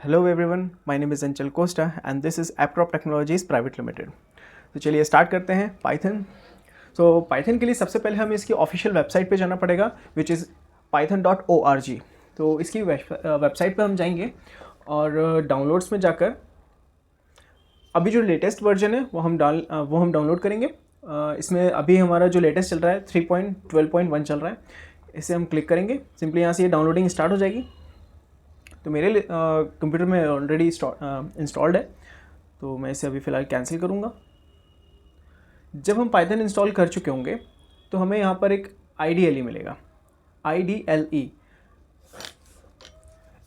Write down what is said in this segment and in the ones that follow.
Hello everyone, my name is Anchal Costa and this is AppCrop Technologies Private Limited। तो चलिए start करते हैं Python. तो Python के लिए सबसे पहले हमें इसकी ऑफिशियल वेबसाइट पे जाना पड़ेगा विच इज़ python.org। तो इसकी वेबसाइट पे हम जाएंगे और डाउनलोड्स में जाकर अभी जो लेटेस्ट वर्जन है वो हम डाउनलोड करेंगे। इसमें अभी हमारा जो लेटेस्ट चल रहा है 3.12.1 चल रहा है। इसे हम क्लिक करेंगे, सिंपली यहाँ से ये डाउनलोडिंग स्टार्ट हो जाएगी। तो मेरे कंप्यूटर में ऑलरेडी इंस्टॉल्ड है, तो मैं इसे अभी फ़िलहाल कैंसिल करूँगा। जब हम पाइथन इंस्टॉल कर चुके होंगे तो हमें यहाँ पर एक IDLE मिलेगा, IDLE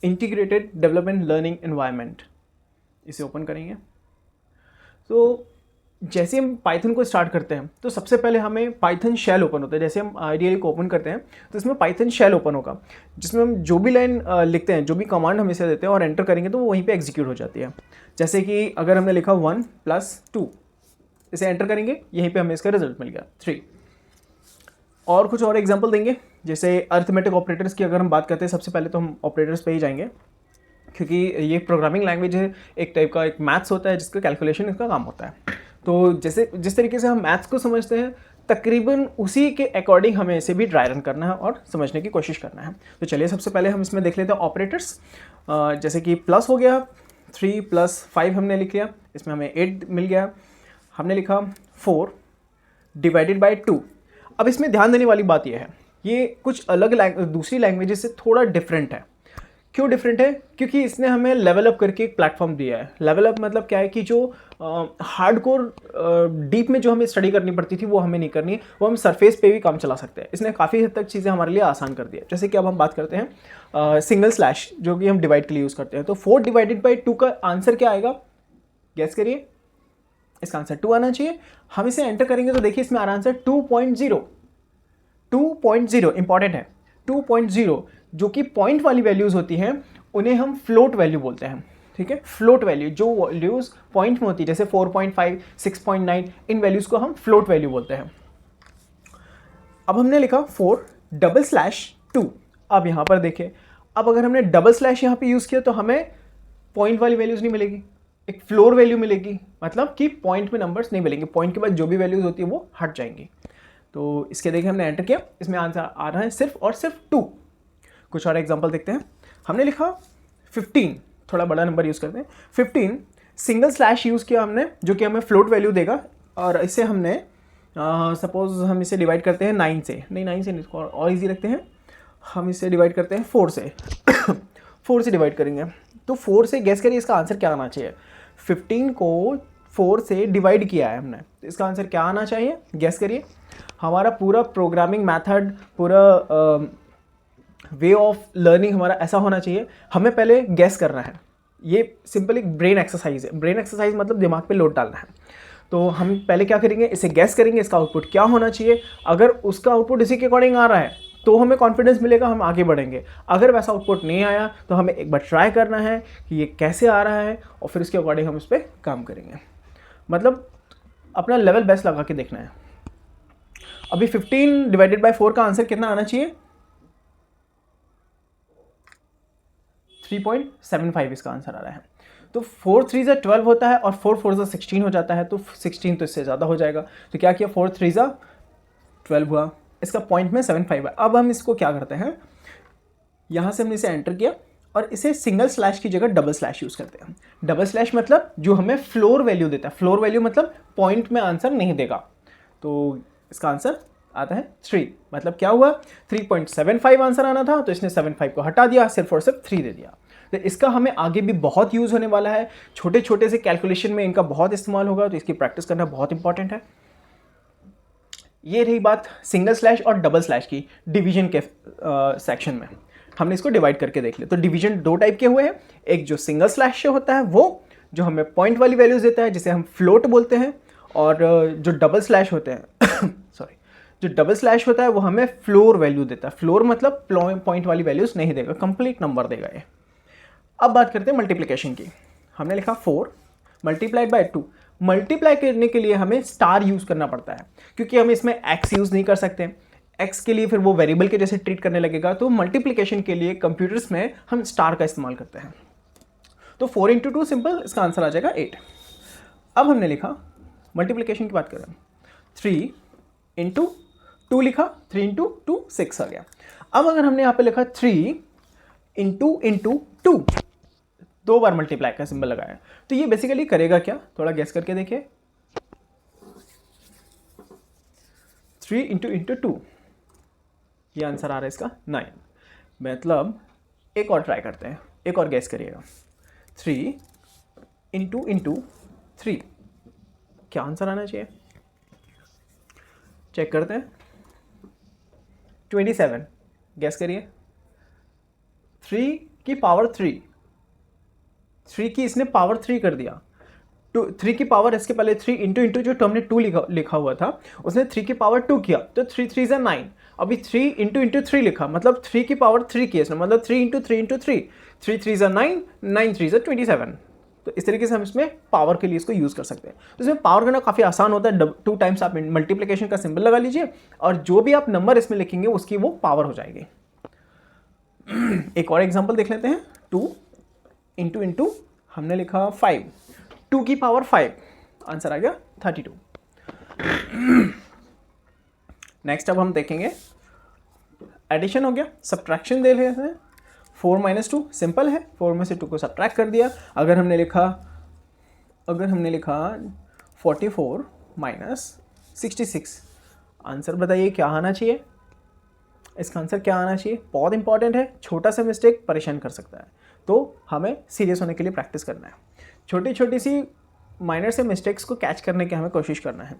integrated development learning environment. इसे ओपन करेंगे तो जैसे हम पाइथन को स्टार्ट करते हैं तो सबसे पहले हमें पाइथन शेल ओपन होता है। जैसे हम IDLE को ओपन करते हैं तो इसमें पाइथन शेल ओपन होगा, जिसमें हम जो भी लाइन लिखते हैं, जो भी कमांड हम इसे देते हैं और एंटर करेंगे तो वो वहीं पे एग्जीक्यूट हो जाती है। जैसे कि अगर हमने लिखा 1 + 2, इसे एंटर करेंगे, यहीं पे हमें इसका रिजल्ट मिल गया 3। और कुछ और एग्जाम्पल देंगे, जैसे अर्थमेटिक ऑपरेटर्स की अगर हम बात करते हैं, सबसे पहले तो हम ऑपरेटर्स पे ही जाएंगे, क्योंकि ये प्रोग्रामिंग लैंग्वेज है, एक टाइप का एक मैथ्स होता है जिसका कैलकुलेशन इसका काम होता है। तो जैसे जिस तरीके से हम मैथ्स को समझते हैं तकरीबन उसी के अकॉर्डिंग हमें इसे भी ड्राई रन करना है और समझने की कोशिश करना है। तो चलिए सबसे पहले हम इसमें देख लेते हैं ऑपरेटर्स। जैसे कि प्लस हो गया, 3 + 5 हमने लिख लिया, इसमें हमें 8 मिल गया। हमने लिखा 4 ÷ 2। अब इसमें ध्यान देने वाली बात यह है, ये कुछ अलग दूसरी लैंग्वेजेस से थोड़ा डिफरेंट है। क्यों डिफरेंट है? क्योंकि इसने हमें लेवल अप करके एक प्लेटफॉर्म दिया है। लेवल अप मतलब क्या है कि जो हार्डकोर डीप में जो हमें स्टडी करनी पड़ती थी वो हमें नहीं करनी है, वो हम सरफेस पे भी काम चला सकते हैं। इसने काफ़ी हद तक चीज़ें हमारे लिए आसान कर दी है। जैसे कि अब हम बात करते हैं सिंगल स्लैश, जो कि हम डिवाइड के लिए यूज़ करते हैं। तो 4 ÷ 2 का आंसर क्या आएगा? गैस करिए। इसका आंसर 2 आना चाहिए। हम इसे एंटर करेंगे तो देखिए इसमें आ रहा आंसर 2.0। 2.0 इंपॉर्टेंट है। 2.0 जो कि पॉइंट वाली वैल्यूज़ होती हैं उन्हें हम फ्लोट वैल्यू बोलते हैं। ठीक है, फ्लोट वैल्यू जो वैल्यूज़ पॉइंट में होती है, जैसे 4.5, 6.9, इन वैल्यूज़ को हम फ्लोट वैल्यू बोलते हैं। अब हमने लिखा 4 /2। अब यहाँ पर देखिए, अब अगर हमने डबल स्लैश यहाँ पे यूज़ किया तो हमें पॉइंट वाली वैल्यूज़ नहीं मिलेगी, एक फ्लोर वैल्यू मिलेगी, मतलब कि पॉइंट में नंबर्स नहीं मिलेंगे, पॉइंट के बाद जो भी वैल्यूज़ होती है वो हट जाएंगी। तो इसके देखिए हमने एंटर किया, इसमें आंसर आ रहा है सिर्फ और सिर्फ 2। कुछ और एग्जांपल देखते हैं। हमने लिखा 15, थोड़ा बड़ा नंबर यूज़ करते हैं, 15 सिंगल स्लैश यूज़ किया हमने, जो कि हमें फ्लोट वैल्यू देगा। और इसे हमने सपोज हम इसे डिवाइड करते हैं 9 से, नहीं 9 से नहीं, इसको और ईजी रखते हैं, हम इसे डिवाइड करते हैं 4 से 4 से डिवाइड करेंगे तो 4 से गैस करिए इसका आंसर क्या आना चाहिए। 15 को 4 से डिवाइड किया है हमने, तो इसका आंसर क्या आना चाहिए? गैस करिए। हमारा पूरा प्रोग्रामिंग मेथड, पूरा वे ऑफ लर्निंग हमारा ऐसा होना चाहिए, हमें पहले गैस करना है। ये सिंपल एक ब्रेन एक्सरसाइज है। ब्रेन एक्सरसाइज मतलब दिमाग पे लोड डालना है। तो हम पहले क्या करेंगे, इसे गैस करेंगे, इसका आउटपुट क्या होना चाहिए। अगर उसका आउटपुट इसी के अकॉर्डिंग आ रहा है तो हमें कॉन्फिडेंस मिलेगा, हम आगे बढ़ेंगे। अगर वैसा आउटपुट नहीं आया तो हमें एक बार ट्राई करना है कि ये कैसे आ रहा है और फिर इसके अकॉर्डिंग हम इस पर काम करेंगे। मतलब अपना लेवल बेस्ट लगा के देखना है। अभी 15 ÷ 4 का आंसर कितना आना चाहिए? 3.75 इसका आंसर आ रहा है। तो 4 3 = 12 होता है और 4 4 = 16 हो जाता है, तो 16 तो इससे ज़्यादा हो जाएगा। तो क्या किया, 4 3 = 12 हुआ, इसका पॉइंट में 75 है। अब हम इसको क्या करते हैं, यहाँ से हमने इसे एंटर किया और इसे सिंगल स्लैश की जगह डबल स्लैश यूज़ करते हैं। डबल स्लैश मतलब जो हमें फ्लोर वैल्यू देता है। फ्लोर वैल्यू मतलब पॉइंट में आंसर नहीं देगा। तो इसका आंसर आता है 3। मतलब क्या हुआ, 3.75 आंसर आना था, तो इसने 75 को हटा दिया, सिर्फ और सिर्फ 3 दे दिया। तो इसका हमें आगे भी बहुत यूज़ होने वाला है। छोटे छोटे से कैलकुलेशन में इनका बहुत इस्तेमाल होगा, तो इसकी प्रैक्टिस करना बहुत इंपॉर्टेंट है। ये रही बात सिंगल स्लैश और डबल स्लैश की डिवीजन के सेक्शन में। हमने इसको डिवाइड करके देख लिया। तो डिवीजन 2 टाइप के हुए हैं। एक जो सिंगल स्लैश से होता है वो जो हमें पॉइंट वाली वैल्यूज देता है, जिसे हम फ्लोट बोलते हैं, और जो डबल स्लैश होते हैं सॉरी, जो डबल स्लैश होता है वो हमें फ्लोर वैल्यू देता है। फ्लोर मतलब पॉइंट वाली वैल्यूज नहीं देगा, कंप्लीट नंबर देगा ये। अब बात करते हैं मल्टीप्लिकेशन की। हमने लिखा 4 × 2। मल्टीप्लाई करने के लिए हमें स्टार यूज़ करना पड़ता है, क्योंकि हम इसमें एक्स यूज़ नहीं कर सकते। एक्स के लिए फिर वो वेरिएबल के जैसे ट्रीट करने लगेगा। तो मल्टीप्लिकेशन के लिए कंप्यूटर्स में हम स्टार का इस्तेमाल करते हैं। तो 4 इंटू 2 सिंपल, इसका आंसर आ जाएगा 8। अब हमने लिखा मल्टीप्लिकेशन की बात कर रहे हैं, 3 इंटू 2 लिखा, 3 इंटू 2 6 आ गया। अब अगर हमने यहाँ पे लिखा 3 इंटू 2, 2 बार मल्टीप्लाई का सिंबल लगाया, तो ये बेसिकली करेगा क्या, थोड़ा गेस करके देखिए। 3 इंटू 2, ये आंसर आ रहा है इसका 9। मतलब एक और ट्राई करते हैं, एक और गेस करिएगा, 3 इंटू 3, क्या आंसर आना चाहिए, चेक करते हैं। 27, गेस करिए। 3 की पावर 3 की इसने पावर 3 कर दिया। 3 की पावर, इसके पहले 3 इंटू जो हमने 2 लिखा हुआ था, उसने 3 की पावर 2 किया, तो 3 3 ज़ा 9। अभी 3 इंटू 3 लिखा, मतलब 3 की पावर 3 की इसने, मतलब 3 इंटू 3, 3 3 ज़ा 9, 9 3 ज़ा 27। तो इस तरीके से हम इसमें पावर के लिए इसको यूज़ कर सकते हैं। तो इसमें पावर करना काफ़ी आसान होता है। 2 टाइम्स आप मल्टीप्लिकेशन का सिंबल लगा लीजिए, और जो भी आप नंबर इसमें लिखेंगे उसकी वो पावर हो जाएगी। एक और एग्जांपल देख लेते हैं। 2 इंटू हमने लिखा 5, 2 की पावर 5, आंसर आ गया 32। नेक्स्ट अब हम देखेंगे एडिशन हो गया, सब्ट्रैक्शन दे लेते हैं। 4 - 2 सिंपल है, 4 में से 2 को सब्ट्रैक्ट कर दिया। अगर हमने लिखा 44 - 66, आंसर बताइए क्या आना चाहिए, इसका आंसर क्या आना चाहिए। बहुत इंपॉर्टेंट है, छोटा सा मिस्टेक परेशान कर सकता है, तो हमें सीरियस होने के लिए प्रैक्टिस करना है। छोटी छोटी सी माइनर से मिस्टेक्स को कैच करने की हमें कोशिश करना है।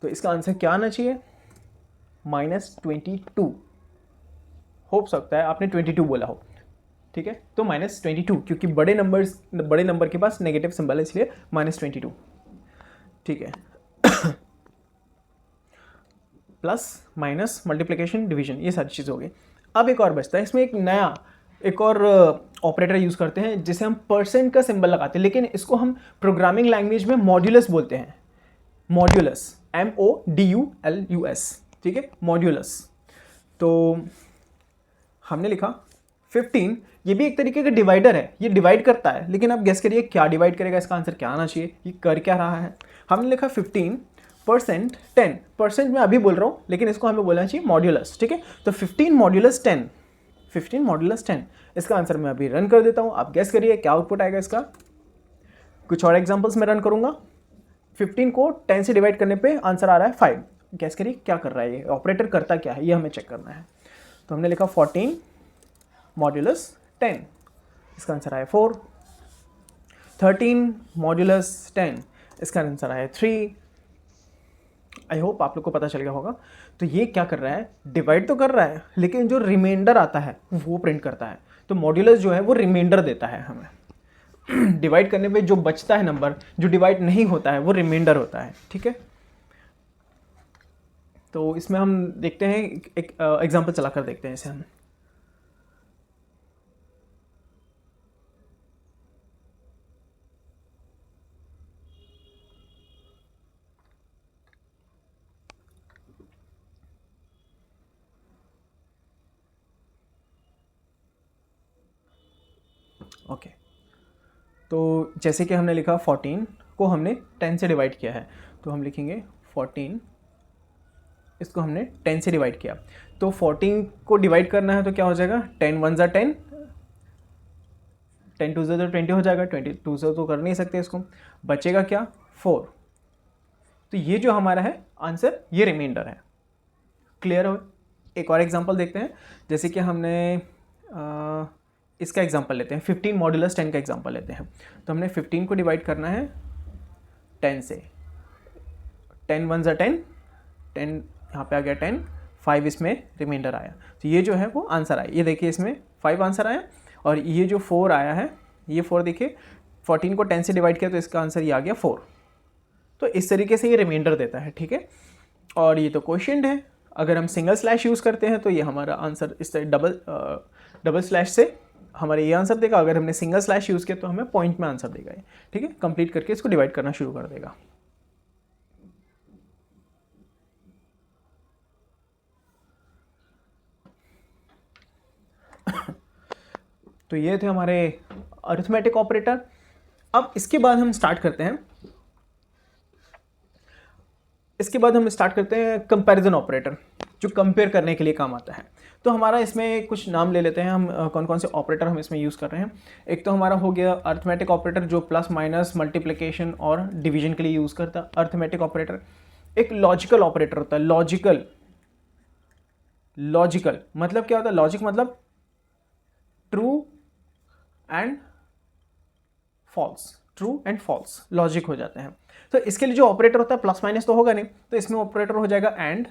तो इसका आंसर क्या आना चाहिए, -22। हो सकता है आपने 22 बोला हो, ठीक है, तो -22, क्योंकि बड़े नंबर के पास नेगेटिव सिंबल है, इसलिए -22, ठीक है। प्लस माइनस मल्टीप्लिकेशन डिवीजन, ये सारी चीज़ हो गई। अब एक और बचता है, इसमें एक और ऑपरेटर यूज़ करते हैं जिसे हम परसेंट का सिंबल लगाते हैं, लेकिन इसको हम प्रोग्रामिंग लैंग्वेज में मॉड्यूलस बोलते हैं। मॉड्यूलस, MODULUS, ठीक है, मॉड्यूलस। तो हमने लिखा 15, ये भी एक तरीके का डिवाइडर है, ये डिवाइड करता है, लेकिन आप गेस करिए क्या डिवाइड करेगा, इसका आंसर क्या आना चाहिए, ये कर क्या रहा है। हमने लिखा 15% 10%, मैं अभी बोल रहा हूँ, लेकिन इसको हमें बोलना चाहिए मॉड्यूलस, ठीक है। तो 15 मॉड्यूलस 10, 15 मॉड्यूलस 10, इसका आंसर मैं अभी रन कर देता हूँ, आप गेस करिए क्या आउटपुट आएगा इसका। कुछ और एग्जांपल्स में रन करूँगा। 15 को 10 से डिवाइड करने पे आंसर आ रहा है 5, गेस करिए क्या कर रहा है, ये ऑपरेटर करता क्या है, ये हमें चेक करना है। तो हमने लिखा 14 मॉड्यूलस 10, इसका आंसर आया 4। 13 मॉड्यूलस 10, इसका आंसर आया 3। आई होप आप लोग को पता चल गया होगा। तो ये क्या कर रहा है, डिवाइड तो कर रहा है, लेकिन जो रिमाइंडर आता है वो प्रिंट करता है। तो मॉड्यूलस जो है वो रिमाइंडर देता है हमें। डिवाइड करने पे जो बचता है नंबर, जो डिवाइड नहीं होता है, वो रिमाइंडर होता है, ठीक है। तो इसमें हम देखते हैं, एक एग्जांपल चलाकर देखते हैं इसे हम। ओके, तो जैसे कि हमने लिखा 14 को हमने 10 से डिवाइड किया है, तो हम लिखेंगे 14, इसको हमने 10 से डिवाइड किया, तो 14 को डिवाइड करना है तो क्या हो जाएगा, 10 1 ज़ा 10, 10 2 ज़ा तो 20 हो जाएगा, 22 से तो कर नहीं सकते इसको, बचेगा क्या 4। तो ये जो हमारा है आंसर, ये रिमाइंडर है। क्लियर हो। एक और एग्जांपल देखते हैं, जैसे कि हमने इसका एग्जांपल लेते हैं, 15 मॉड्यूलस 10 का एग्जांपल लेते हैं। तो हमने 15 को डिवाइड करना है 10 से, 10 1 ज़ा 10, 10 यहाँ पे आ गया 10, 5 इसमें रिमाइंडर आया, तो ये जो है वो आंसर आया। ये देखिए इसमें 5 आंसर आया, और ये जो 4 आया है, ये 4 देखिए, 14 को 10 से डिवाइड किया तो इसका आंसर ये आ गया 4। तो इस तरीके से ये रिमाइंडर देता है, ठीक है। और ये तो क्वेश्चन है, अगर हम सिंगल स्लैश यूज़ करते हैं तो ये हमारा आंसर इस तरह डबल स्लैश से हमारे ये आंसर देगा। अगर हमने सिंगल स्लैश यूज़ किया तो हमें पॉइंट में आंसर देगा ये, ठीक है। कंप्लीट करके इसको डिवाइड करना शुरू कर देगा। तो ये थे हमारे अरिथमेटिक ऑपरेटर। अब इसके बाद हम स्टार्ट करते हैं कंपैरिजन ऑपरेटर, जो कंपेयर करने के लिए काम आता है। तो हमारा इसमें कुछ नाम ले लेते हैं हम, कौन कौन से ऑपरेटर हम इसमें यूज़ कर रहे हैं। एक तो हमारा हो गया अरिथमेटिक ऑपरेटर, जो प्लस माइनस मल्टीप्लिकेशन और डिवीजन के लिए यूज़ करता है अरिथमेटिक ऑपरेटर। एक लॉजिकल ऑपरेटर होता है, लॉजिकल मतलब क्या होता है? लॉजिक मतलब ट्रू एंड फॉल्स लॉजिक हो जाते हैं। तो इसके लिए जो ऑपरेटर होता है, प्लस माइनस तो होगा नहीं, तो इसमें ऑपरेटर हो जाएगा एंड।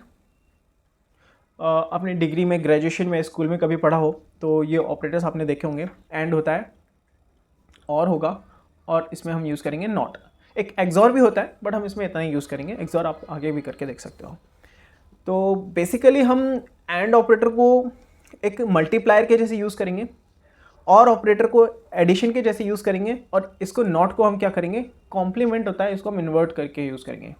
अपनी डिग्री में, ग्रेजुएशन में, स्कूल में कभी पढ़ा हो तो ये ऑपरेटर्स आपने देखे होंगे। एंड होता है, और होगा, और इसमें हम यूज़ करेंगे नॉट। एक एक्सॉर भी होता है, बट हम इसमें इतना ही यूज़ करेंगे। एक्सॉर आप आगे भी करके देख सकते हो। तो बेसिकली हम एंड ऑपरेटर को एक मल्टीप्लायर के जैसे यूज़ करेंगे, और ऑपरेटर को एडिशन के जैसे यूज़ करेंगे, और इसको नॉट को हम क्या करेंगे? कॉम्प्लीमेंट होता है, इसको हम इन्वर्ट करके यूज़ करेंगे।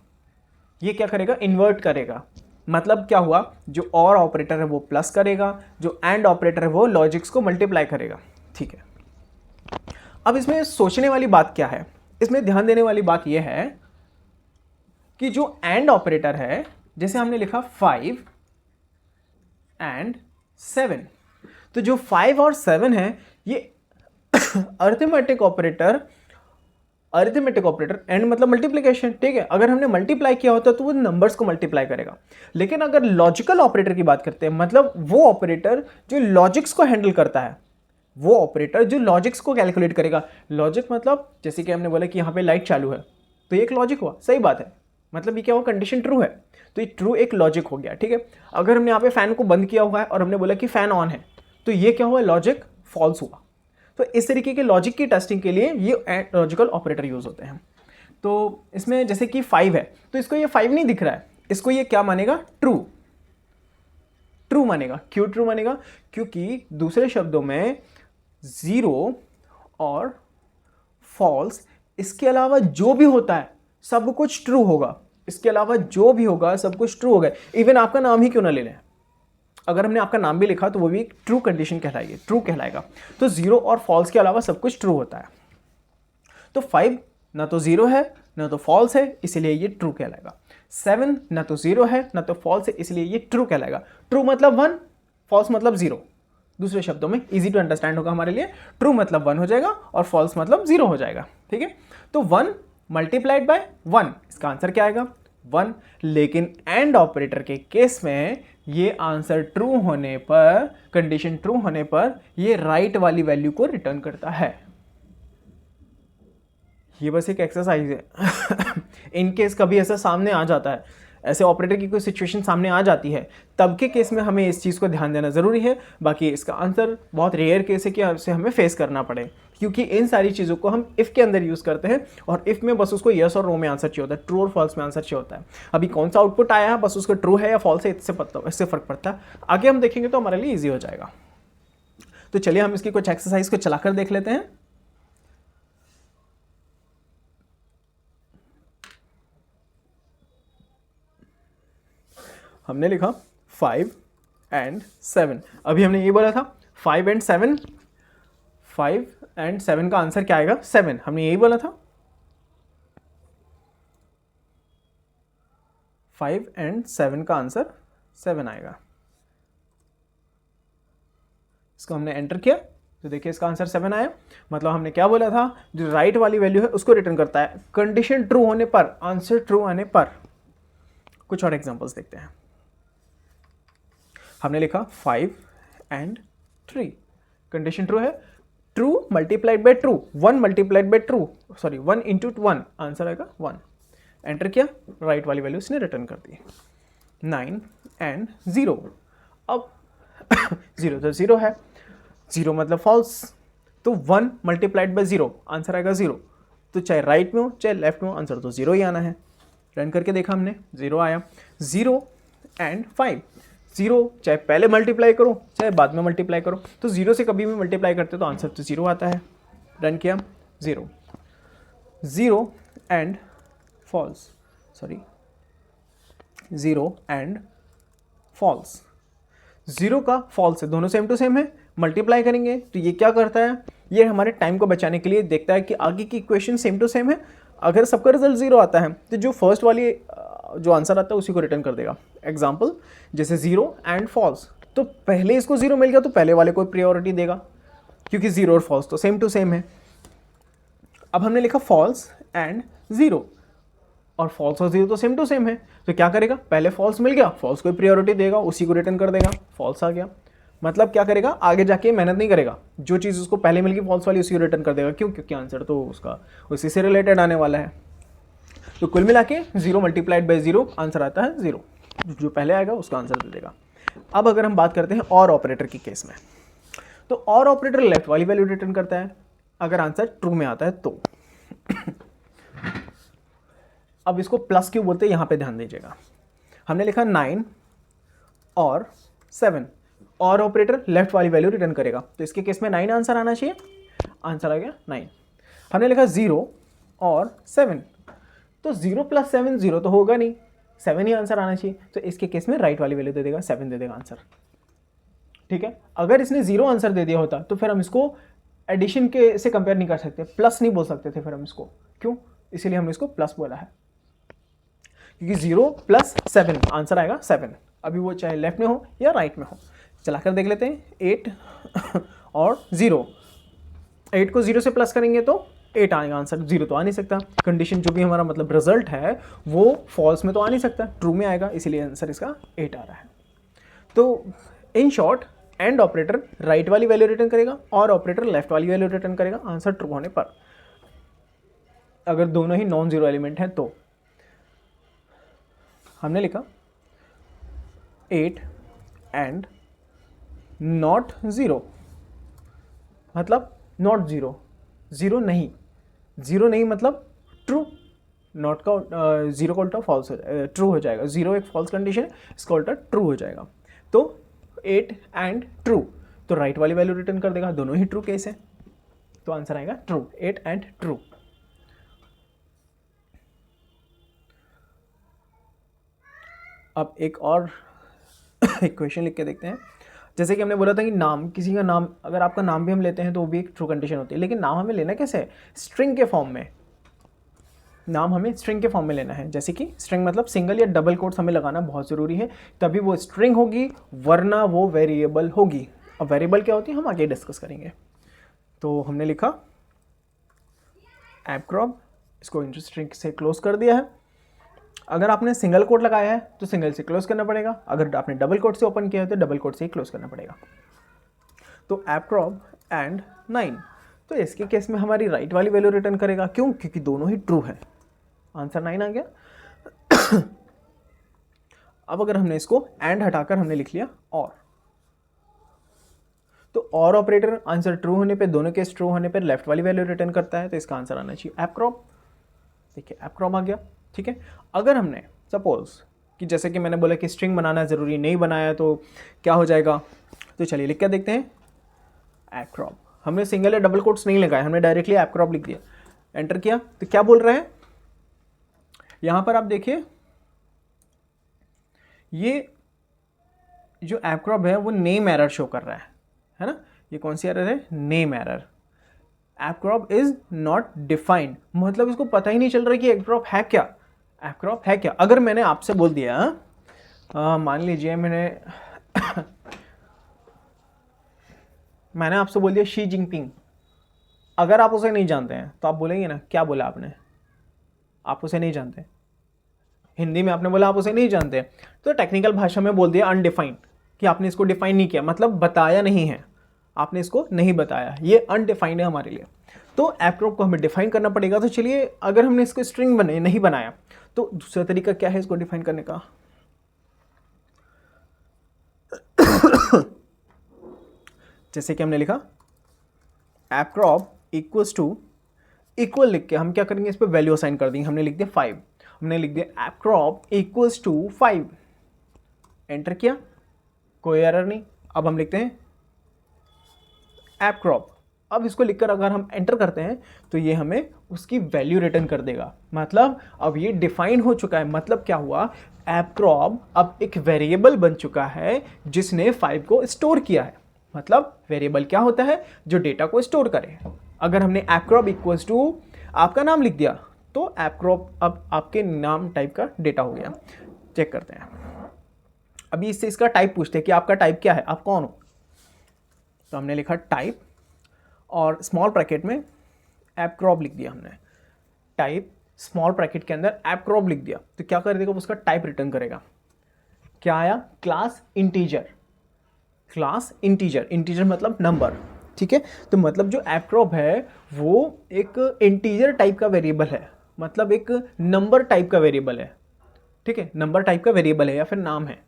ये क्या करेगा? इन्वर्ट करेगा। मतलब क्या हुआ? जो और ऑपरेटर है वो प्लस करेगा, जो एंड ऑपरेटर है वो लॉजिक्स को मल्टीप्लाई करेगा। ठीक है, अब इसमें सोचने वाली बात क्या है? इसमें ध्यान देने वाली बात यह है कि जो एंड ऑपरेटर है, जैसे हमने लिखा 5 एंड 7, तो जो 5 और 7 है ये अरिथमेटिक ऑपरेटर एंड मतलब मल्टीप्लिकेशन, ठीक है। अगर हमने मल्टीप्लाई किया होता तो वो नंबर्स को मल्टीप्लाई करेगा। लेकिन अगर लॉजिकल ऑपरेटर की बात करते हैं, मतलब वो ऑपरेटर जो लॉजिक्स को हैंडल करता है, वो ऑपरेटर जो लॉजिक्स को कैलकुलेट करेगा। लॉजिक मतलब जैसे कि हमने बोला कि यहाँ पे लाइट चालू है, तो ये एक लॉजिक हुआ, सही बात है। मतलब ये क्या हुआ? कंडीशन ट्रू है, तो ये ट्रू एक लॉजिक हो गया, ठीक है। अगर हमने यहाँ पे फैन को बंद किया हुआ है और हमने बोला कि फैन ऑन है, तो ये क्या हुआ? लॉजिक फॉल्स हुआ। तो इस तरीके के लॉजिक की टेस्टिंग के लिए ये लॉजिकल ऑपरेटर यूज होते हैं। तो इसमें जैसे कि 5 है, तो इसको ये 5 नहीं दिख रहा है, इसको ये क्या मानेगा? ट्रू मानेगा। क्यों ट्रू मानेगा? क्योंकि दूसरे शब्दों में 0 और फॉल्स, इसके अलावा जो भी होता है सब कुछ ट्रू होगा। इसके अलावा जो भी होगा सब कुछ ट्रू होगा। इवन आपका नाम ही क्यों ना ले लें, अगर हमने आपका नाम भी लिखा तो वो भी एक ट्रू कंडीशन कहलाएगी, ट्रू कहलाएगा। तो 0 और फॉल्स के अलावा सब कुछ ट्रू होता है। तो 5 ना तो 0 है ना तो फॉल्स है, इसलिए ये ट्रू कहलाएगा। 7 ना तो 0 है ना तो फॉल्स है, इसलिए ये ट्रू कहलाएगा। ट्रू मतलब 1, फॉल्स मतलब 0। दूसरे शब्दों में इजी टू अंडरस्टैंड होगा हमारे लिए, ट्रू मतलब 1 हो जाएगा और फॉल्स मतलब 0 हो जाएगा, ठीक है। तो 1 मल्टीप्लाइड बाय 1, इसका आंसर क्या आएगा? 1। लेकिन एंड ऑपरेटर के केस में ये आंसर ट्रू होने पर, कंडीशन ट्रू होने पर, ये राइट वाली वैल्यू को रिटर्न करता है। ये बस एक एक्सरसाइज है। इन केस कभी ऐसा सामने आ जाता है, ऐसे ऑपरेटर की कोई सिचुएशन सामने आ जाती है, तब के केस में हमें इस चीज़ को ध्यान देना ज़रूरी है। बाकी इसका आंसर बहुत रेयर केस है कि इससे हमें फेस करना पड़े, क्योंकि इन सारी चीज़ों को हम इफ़ के अंदर यूज़ करते हैं, और इफ़ में बस उसको यस और नो में आंसर चाहिए होता है, ट्रू और फॉल्स में आंसर चाहिए होता है। अभी कौन सा आउटपुट आया है, बस उसका ट्रू है या फॉल्स है, इससे फ़र्क पड़ता है। आगे हम देखेंगे तो हमारे लिए ईजी हो जाएगा। तो चलिए हम इसकी कुछ एक्सरसाइज को चलाकर देख लेते हैं। हमने लिखा 5 एंड 7। अभी हमने ये बोला था 5 एंड 7, 5 एंड 7 का आंसर क्या आएगा? 7। हमने यही बोला था। 5 एंड 7 का आंसर 7 आएगा। इसको हमने एंटर किया तो देखिए इसका आंसर 7 आया। मतलब हमने क्या बोला था? जो राइट वाली वैल्यू है उसको रिटर्न करता है, कंडीशन ट्रू होने पर, आंसर ट्रू आने पर। कुछ और एग्जांपल्स देखते हैं। हमने लिखा 5 एंड 3, कंडीशन ट्रू है, true multiplied by true, 1 multiplied by true, sorry 1 into 1, answer आएगा 1। एंटर किया, राइट वाली वैल्यू इसने रिटर्न कर दी। 9 एंड 0, अब 0 तो 0 है, 0 मतलब फॉल्स, तो 1 मल्टीप्लाइड बाय 0, आंसर आएगा 0। तो चाहे राइट में हो चाहे लेफ्ट में हो, आंसर तो 0 ही आना है। रन करके देखा हमने, 0 आया। 0 एंड 5, 0 चाहे पहले मल्टीप्लाई करो चाहे बाद में मल्टीप्लाई करो, तो 0 से कभी भी मल्टीप्लाई करते तो आंसर तो 0 आता है। रन किया, 0। 0 and false, sorry 0 and false, 0 का फॉल्स है, दोनों सेम टू सेम है। मल्टीप्लाई करेंगे तो ये क्या करता है? ये हमारे टाइम को बचाने के लिए देखता है कि आगे की इक्वेशन सेम टू सेम है। अगर सबका रिजल्ट 0 आता है तो जो फर्स्ट वाली जो आंसर आता है उसी को रिटर्न कर देगा। एग्जाम्पल जैसे 0 एंड फॉल्स, तो पहले इसको 0 मिल गया तो पहले वाले को प्रायोरिटी देगा, क्योंकि 0 और फॉल्स तो सेम टू सेम है। अब हमने लिखा फॉल्स एंड 0, और फॉल्स और 0 तो सेम टू सेम है, तो क्या करेगा, पहले फॉल्स मिल गया, फॉल्स को प्रायोरिटी देगा, उसी को रिटर्न कर देगा। फॉल्स आ गया, मतलब क्या करेगा, आगे जाके मेहनत नहीं करेगा, जो चीज़ उसको पहले मिल गई फॉल्स वाली उसी को रिटर्न कर देगा। क्यों? क्योंकि आंसर तो उसका उसी से रिलेटेड आने वाला है। तो कुल मिला के 0 मल्टीप्लाइड बाई 0 आंसर आता है 0, जो पहले आएगा उसका आंसर दे देगा। अब अगर हम बात करते हैं और ऑपरेटर की केस में, तो और ऑपरेटर लेफ्ट वाली वैल्यू रिटर्न करता है अगर आंसर ट्रू में आता है तो। अब इसको प्लस क्यों बोलते हैं यहाँ पे ध्यान दीजिएगा। हमने लिखा 9 और 7, और ऑपरेटर लेफ्ट वाली वैल्यू रिटर्न करेगा, तो इसके केस में 9 आंसर आना चाहिए, आंसर आ गया 9। हमने लिखा 0 और 7, तो 0 + 7 0 तो होगा नहीं, 7 ही आंसर आना चाहिए, तो इसके केस में राइट वाली वैल्यू दे देगा, 7 दे देगा आंसर। ठीक है, अगर इसने 0 आंसर दे दिया होता तो फिर हम इसको एडिशन के से कंपेयर नहीं कर सकते, प्लस नहीं बोल सकते थे फिर हम इसको, क्यों, इसीलिए हमने इसको प्लस बोला है, क्योंकि 0 + 7 आंसर आएगा 7, अभी वो चाहे लेफ्ट में हो या राइट में हो। चलाकर देख लेते हैं, 8 और 0, 8 को 0 से प्लस करेंगे तो 8 आएगा आंसर, 0 तो आ नहीं सकता, कंडीशन जो भी हमारा मतलब रिजल्ट है वो फॉल्स में तो आ नहीं सकता, ट्रू में आएगा, इसीलिए आंसर इसका 8 आ रहा है। तो in short and operator right वाली वैल्यू रिटर्न करेगा और ऑपरेटर लेफ्ट वाली वैल्यू रिटर्न करेगा आंसर ट्रू होने पर, अगर दोनों ही नॉन जीरो एलिमेंट हैं तो। हमने लिखा 8 एंड नॉट 0, मतलब नॉट 0, 0 नहीं, 0 नहीं मतलब ट्रू, नॉट का 0 का उल्टा फॉल्स हो जाएगा, ट्रू हो जाएगा, 0 एक फॉल्स कंडीशन है, इसका उल्टा ट्रू हो जाएगा। तो 8 एंड ट्रू, तो राइट वाली वैल्यू रिटर्न कर देगा, दोनों ही ट्रू केस है, तो आंसर आएगा ट्रू, 8 एंड ट्रू। अब एक और इक्वेशन लिख के देखते हैं। जैसे कि हमने बोला था कि नाम, किसी का नाम, अगर आपका नाम भी हम लेते हैं तो वो भी एक ट्रू कंडीशन होती है, लेकिन नाम हमें लेना कैसे है, स्ट्रिंग के फॉर्म में, नाम हमें स्ट्रिंग के फॉर्म में लेना है। जैसे कि स्ट्रिंग मतलब सिंगल या डबल कोट्स हमें लगाना बहुत ज़रूरी है, तभी वो स्ट्रिंग होगी, वरना वो वेरिएबल होगी। अब वेरिएबल क्या होती है हम आगे डिस्कस करेंगे। तो हमने लिखा एपक्रॉप, इसको स्ट्रिंग से क्लोज कर दिया है। अगर आपने सिंगल कोट लगाया है तो सिंगल से क्लोज करना पड़ेगा, अगर आपने डबल कोट से ओपन किया है तो डबल कोट से ही क्लोज करना पड़ेगा। तो एपक्रॉप एंड 9, तो इसके केस में हमारी राइट वाली वैल्यू रिटर्न करेगा, क्यों, क्योंकि दोनों ही ट्रू है, आंसर 9 आ गया। अब अगर हमने इसको एंड हटाकर हमने लिख लिया और, तो और ऑपरेटर आंसर ट्रू होने पे, दोनों केस ट्रू होने पे लेफ्ट वाली वैल्यू रिटर्न करता है, तो इसका आंसर आना चाहिए एपक्रॉप। देखिए एपक्रॉप आ गया, ठीक है। अगर हमने सपोज कि जैसे कि मैंने बोला कि स्ट्रिंग बनाना ज़रूरी नहीं बनाया तो क्या हो जाएगा, तो चलिए लिख के देखते हैं एपक्रॉप। हमने सिंगल या डबल कोट्स नहीं लगाए, हमने डायरेक्टली एपक्रॉप लिख दिया, एंटर किया, तो क्या बोल रहे हैं यहाँ पर आप देखिए, ये जो एपक्रॉप है वो नेम एरर शो कर रहा है ना। ये कौन सी एरर है, नेम एरर। एपक्रॉप इज नॉट डिफाइंड, मतलब इसको पता ही नहीं चल रहा कि एपक्रॉप है क्या, एपक्रॉप है क्या। अगर मैंने आपसे बोल दिया मान लीजिए मैंने आपसे बोल दिया शी जिनपिंग, अगर आप उसे नहीं जानते हैं तो आप बोलेंगे ना क्या बोला आपने, आप उसे नहीं जानते, हिंदी में आपने बोला आप उसे नहीं जानते, तो टेक्निकल भाषा में बोल दिया अनडिफाइंड, कि आपने इसको डिफाइन नहीं किया, मतलब बताया नहीं है, आपने इसको नहीं बताया, ये अनडिफाइंड है हमारे लिए। तो एपक्रॉप को हमें डिफाइन करना पड़ेगा। तो चलिए अगर हमने इसको स्ट्रिंग नहीं बनाया तो दूसरा तरीका क्या है इसको डिफाइन करने का। जैसे कि हमने लिखा एपक्रॉप इक्वल्स टू, इक्वल लिख के हम क्या करेंगे, इस पर वैल्यू असाइन कर देंगे। हमने लिख दिया 5, हमने लिख दिया एपक्रॉप इक्वल्स टू 5, एंटर किया, कोई एरर नहीं। अब हम लिखते हैं एपक्रॉप, अब इसको लिखकर अगर हम एंटर करते हैं तो ये हमें उसकी वैल्यू रिटर्न कर देगा, मतलब अब ये डिफाइन हो चुका है। मतलब क्या हुआ, एपक्रॉप अब एक वेरिएबल बन चुका है जिसने 5 को स्टोर किया है। मतलब वेरिएबल क्या होता है, जो डेटा को स्टोर करे। अगर हमने appCrop इक्वल्स टू आपका नाम लिख दिया तो appCrop अब आपके नाम टाइप का डेटा हो गया। चेक करते हैं, अभी इससे इसका टाइप पूछते हैं कि आपका टाइप क्या है, आप कौन हो। तो हमने लिखा टाइप और स्मॉल ब्रैकेट में appCrop लिख दिया हमने, टाइप स्मॉल ब्रैकेट के अंदर appCrop लिख दिया। तो क्या कर देगा, उसका टाइप रिटर्न करेगा। क्या आया, class integer. Class integer, integer मतलब नंबर, ठीक है। तो मतलब जो appCrop है वो एक इंटीजर टाइप का वेरिएबल है, मतलब एक नंबर टाइप का वेरिएबल है, ठीक है, नंबर टाइप का वेरिएबल है या फिर नाम है।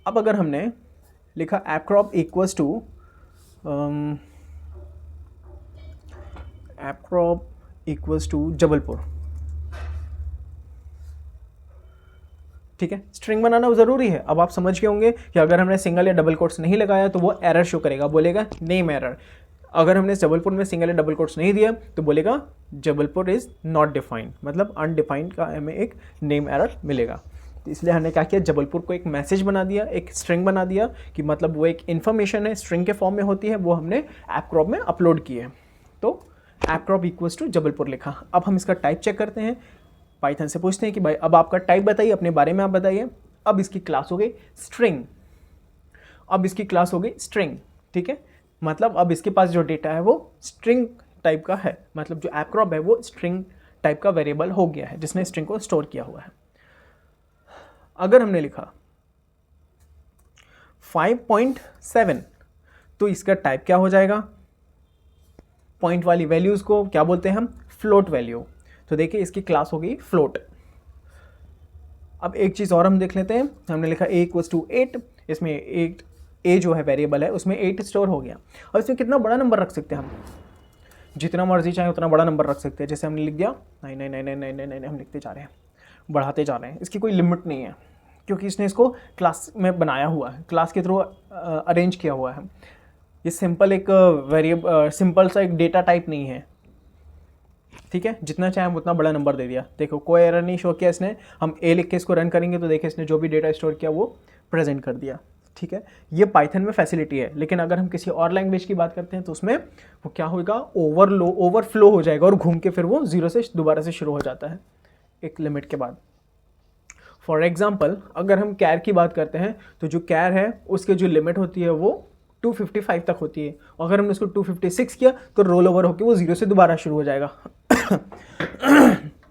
अब अगर हमने लिखा appCrop equals to appCrop equals to Jabalpur, ठीक है। स्ट्रिंग बनाना ज़रूरी है। अब आप समझ गए होंगे कि अगर हमने सिंगल या डबल कोट्स नहीं लगाया तो वो एरर शो करेगा, बोलेगा नेम एरर। अगर हमने जबलपुर में सिंगल या डबल कोट्स नहीं दिया तो बोलेगा जबलपुर इज़ नॉट डिफाइंड, मतलब अनडिफाइंड का हमें एक नेम एरर मिलेगा। तो इसलिए हमने क्या किया, जबलपुर को एक मैसेज बना दिया, एक स्ट्रिंग बना दिया कि मतलब वो एक इन्फॉर्मेशन है, स्ट्रिंग के फॉर्म में होती है, वो हमने appCrop में अपलोड की है। तो appCrop इक्वल्स टू जबलपुर लिखा। अब हम इसका टाइप चेक करते हैं, पाइथन से पूछते हैं कि भाई अब आपका टाइप बताइए, अपने बारे में आप बताइए। अब इसकी क्लास हो गई स्ट्रिंग, अब इसकी क्लास हो गई स्ट्रिंग, ठीक है। मतलब अब इसके पास जो डेटा है वो स्ट्रिंग टाइप का है, मतलब जो appCrop है वो स्ट्रिंग टाइप का वेरिएबल हो गया है जिसने स्ट्रिंग को स्टोर किया हुआ है। अगर हमने लिखा 5.7 तो इसका टाइप क्या हो जाएगा, पॉइंट वाली वैल्यूज़ को क्या बोलते हैं हम, फ्लोट वैल्यू। तो देखिए इसकी क्लास हो गई फ्लोट। अब एक चीज़ और हम देख लेते हैं, हमने लिखा a इक्वल्स टू 8, इसमें 8 a जो है वेरिएबल है उसमें 8 स्टोर हो गया। और इसमें कितना बड़ा नंबर रख सकते हैं हम, जितना मर्जी चाहे उतना बड़ा नंबर रख सकते हैं। जैसे हमने लिख दिया 9999999 हम लिखते जा रहे हैं, बढ़ाते जा रहे हैं, इसकी कोई लिमिट नहीं है क्योंकि इसने इसको क्लास में बनाया हुआ है, क्लास के थ्रू अरेंज किया हुआ है। ये सिंपल एक वेरिएबल, सिंपल सा एक डेटा टाइप नहीं है, ठीक है। जितना चाहे हम उतना बड़ा नंबर दे दिया। देखो कोई एरर नहीं शो किया इसने, हम a लिख के इसको रन करेंगे तो देखिए इसने जो भी डेटा स्टोर किया वो प्रेजेंट कर दिया, ठीक है। ये पाइथन में फैसिलिटी है, लेकिन अगर हम किसी और लैंग्वेज की बात करते हैं तो उसमें वो क्या होगा, ओवरफ्लो हो जाएगा और घूम के फिर वो जीरो से दोबारा से शुरू हो जाता है एक लिमिट के बाद। फॉर एग्जाम्पल अगर हम कैर की बात करते हैं तो जो कैर है उसके जो लिमिट होती है वो 255 तक होती है। अगर हमने उसको 256 किया तो रोल ओवर होकर वो जीरो से दोबारा शुरू हो जाएगा।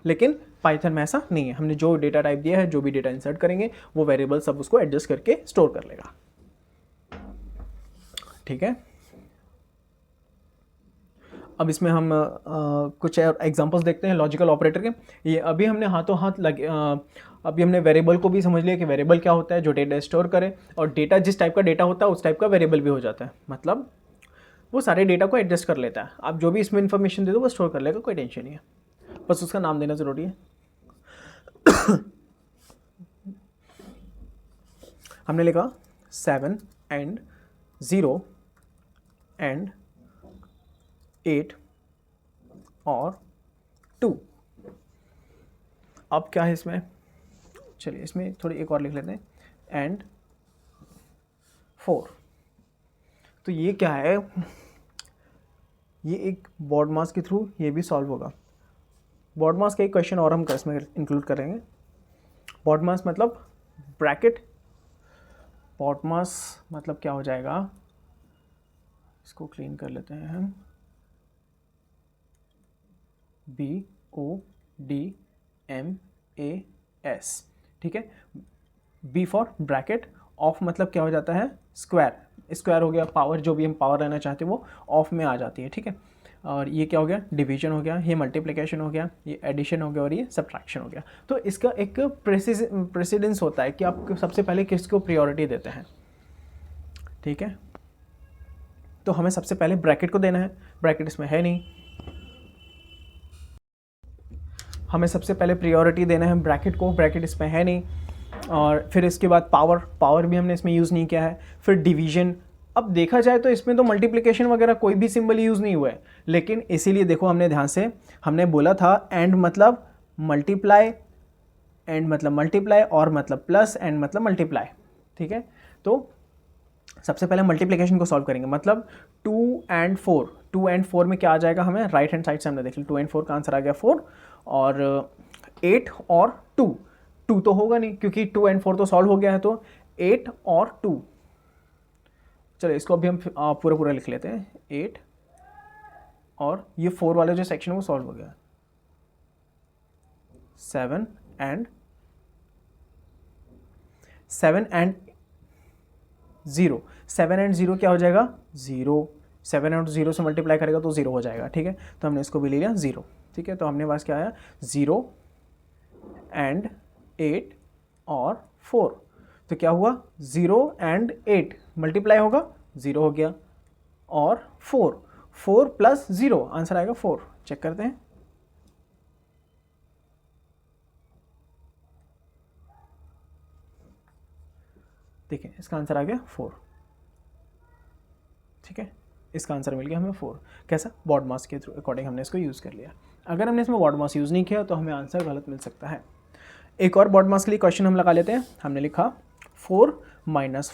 लेकिन पाइथन में ऐसा नहीं है, हमने जो डेटा टाइप दिया है, जो भी डेटा इंसर्ट करेंगे वो वेरिएबल सब उसको एडजस्ट करके स्टोर कर लेगा, ठीक है। अब इसमें हम कुछ एग्जांपल्स देखते हैं लॉजिकल ऑपरेटर के। ये अभी हमने हाथों हाथ लगे, अभी हमने वेरिएबल को भी समझ लिया कि वेरिएबल क्या होता है, जो डेटा स्टोर करे, और डेटा जिस टाइप का डेटा होता है उस टाइप का वेरिएबल भी हो जाता है, मतलब वो सारे डेटा को एडजस्ट कर लेता है। आप जो भी इसमें इन्फॉर्मेशन दे दो वो स्टोर कर लेगा, कोई टेंशन नहीं है, बस उसका नाम देना ज़रूरी है। हमने लिखा 7 एंड 0 एंड 8 और 2। अब क्या है इसमें, चलिए इसमें थोड़ी एक और लिख लेते हैं, एंड 4। तो ये क्या है, ये एक बॉड मास के थ्रू ये भी सॉल्व होगा। बॉड मास का एक क्वेश्चन और हम इसमें इंक्लूड करेंगे। बॉड मास मतलब ब्रैकेट, बॉड मास मतलब क्या हो जाएगा, इसको क्लीन कर लेते हैं हम, BODMAS, ठीक है। B फॉर ब्रैकेट, ऑफ मतलब क्या हो जाता है, स्क्वायर, स्क्वायर हो गया, पावर जो भी हम पावर लेना चाहते हैं वो ऑफ में आ जाती है, ठीक है। और ये क्या हो गया, डिवीजन हो गया, ये मल्टीप्लिकेशन हो गया, ये एडिशन हो गया और ये सब्ट्रैक्शन हो गया। तो इसका एक प्रेसिडेंस होता है कि आप सबसे पहले किसको प्रायोरिटी देते हैं, ठीक है। तो हमें सबसे पहले ब्रैकेट को देना है, ब्रैकेट इसमें है नहीं, हमें सबसे पहले प्रायोरिटी देना है ब्रैकेट को, ब्रैकेट इसमें है नहीं। और फिर इसके बाद पावर भी हमने इसमें यूज़ नहीं किया है। फिर डिवीजन, अब देखा जाए तो इसमें तो मल्टीप्लिकेशन वगैरह कोई भी सिंबल यूज़ नहीं हुआ है, लेकिन इसीलिए देखो हमने ध्यान से, हमने बोला था एंड मतलब मल्टीप्लाई, एंड मतलब मल्टीप्लाई, और मतलब प्लस, एंड मतलब मल्टीप्लाई, ठीक है। तो सबसे पहले मल्टीप्लिकेशन को सॉल्व करेंगे, मतलब 2 and 4, 2 and 4 में क्या आ जाएगा हमें, राइट हैंड साइड से हमने देख लिया 2 and 4 का आंसर आ गया 4, और 8 और 2, 2 तो होगा नहीं क्योंकि 2 and 4 तो सॉल्व हो गया है, तो 8 और 2, चलो इसको अभी हम पूरा पूरा लिख लेते हैं, 8 और ये 4 वाला जो सेक्शन है वो सॉल्व हो गया, 7 and 0, 7 and 0 क्या हो जाएगा 0, 7 और 0 से मल्टीप्लाई करेगा तो 0 हो जाएगा, ठीक है, तो हमने इसको भी ले लिया 0, ठीक है, तो हमने पास क्या आया 0 and 8 और 4, तो क्या हुआ 0 and 8 मल्टीप्लाई होगा 0 हो गया, और 4 प्लस 0 आंसर आएगा 4, चेक करते हैं, देखिए इसका आंसर आ गया 4, ठीक है, इसका आंसर मिल गया हमें 4, कैसा, बॉड मास के अकॉर्डिंग हमने इसको यूज़ कर लिया। अगर हमने इसमें बॉड मास यूज़ नहीं किया तो हमें आंसर गलत मिल सकता है। एक और बॉड मास के लिए क्वेश्चन हम लगा लेते हैं। हमने लिखा 4 minus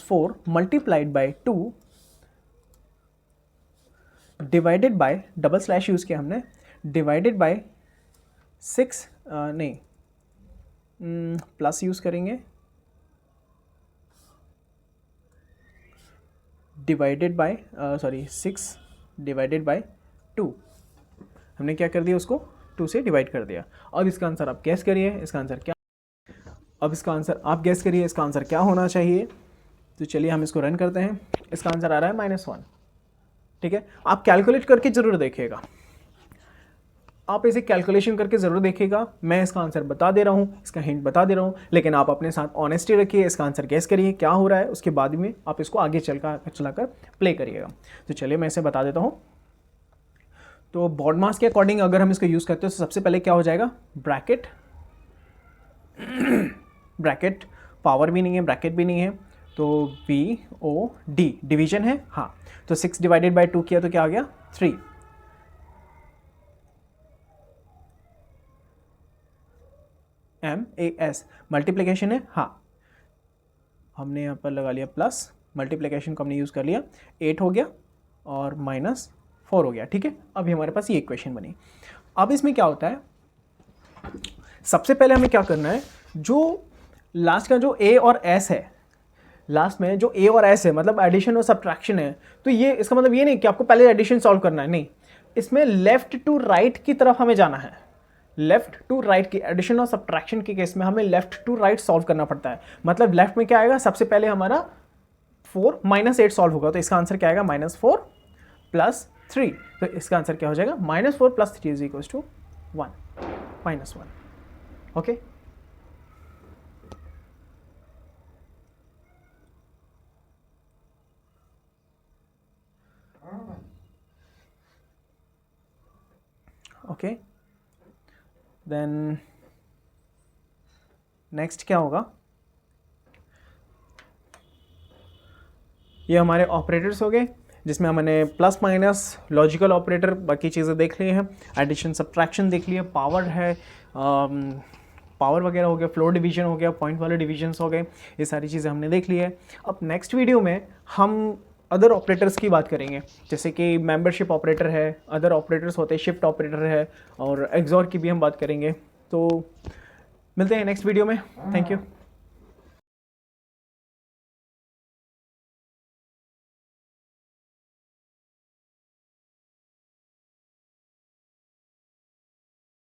4 multiplied by 2 divided by, double slash use किया हमने, डिवाइडेड बाय 6, नहीं प्लस यूज़ करेंगे, डिवाइडेड बाय 6 डिवाइडेड बाय 2, हमने क्या कर दिया उसको 2 से डिवाइड कर दिया। अब इसका आंसर आप गैस करिए, इसका आंसर क्या, अब इसका आंसर आप गैस करिए इसका आंसर क्या होना चाहिए। तो चलिए हम इसको रन करते हैं, इसका आंसर आ रहा है -1, ठीक है, आप कैलकुलेट करके ज़रूर देखिएगा, आप इसे कैलकुलेशन करके ज़रूर देखिएगा, मैं इसका आंसर बता दे रहा हूँ, इसका हिंट बता दे रहा हूँ, लेकिन आप अपने साथ ऑनेस्टी रखिए, इसका आंसर गैस करिए क्या हो रहा है, उसके बाद में आप इसको आगे चलाकर प्ले करिएगा। तो चलिए मैं इसे बता देता हूँ। तो बॉड मास के अकॉर्डिंग अगर हम इसको यूज़ करते हैं तो सबसे पहले क्या हो जाएगा, ब्रैकेट पावर भी नहीं है, ब्रैकेट भी नहीं है, तो BOD डिवीजन है, हाँ, तो 6 डिवाइडेड बाई 2 किया तो क्या आ गया 3, MAS मल्टीप्लिकेशन है, हाँ, हमने यहाँ पर लगा लिया प्लस, मल्टीप्लिकेशन को हमने यूज़ कर लिया, 8 हो गया और -4 हो गया, ठीक है। अभी हमारे पास ये इक्वेशन बनी। अब इसमें क्या होता है, सबसे पहले हमें क्या करना है, जो लास्ट का जो A और S है, लास्ट में जो A और S है मतलब एडिशन और सब्ट्रैक्शन है, तो ये इसका मतलब ये नहीं कि आपको पहले एडिशन सॉल्व करना है, नहीं, इसमें लेफ्ट टू राइट की तरफ हमें जाना है, लेफ्ट टू राइट की एडिशन और सब्ट्रैक्शन के केस में हमें लेफ्ट टू राइट सॉल्व करना पड़ता है। मतलब लेफ्ट में क्या आएगा, सबसे पहले हमारा 4 -8 सॉल्व होगा, तो इसका आंसर क्या आएगा -4 + 3, तो इसका आंसर क्या हो जाएगा -4 + 3 = 1, -1, ओके। ओके, देन नेक्स्ट क्या होगा, ये हमारे ऑपरेटर्स हो गए, जिसमें हमने प्लस माइनस लॉजिकल ऑपरेटर बाकी चीज़ें देख ली हैं, एडिशन सब्ट्रैक्शन देख लिया, पावर है, पावर वगैरह हो गया, फ्लोर डिवीजन हो गया, पॉइंट वाले डिवीजन्स हो गए, ये सारी चीज़ें हमने देख ली है। अब नेक्स्ट वीडियो में हम अदर ऑपरेटर्स की बात करेंगे, जैसे कि मेंबरशिप ऑपरेटर है, अदर ऑपरेटर्स होते हैं, शिफ्ट ऑपरेटर है, और एक्सॉर की भी हम बात करेंगे। तो मिलते हैं नेक्स्ट वीडियो में, थैंक यू।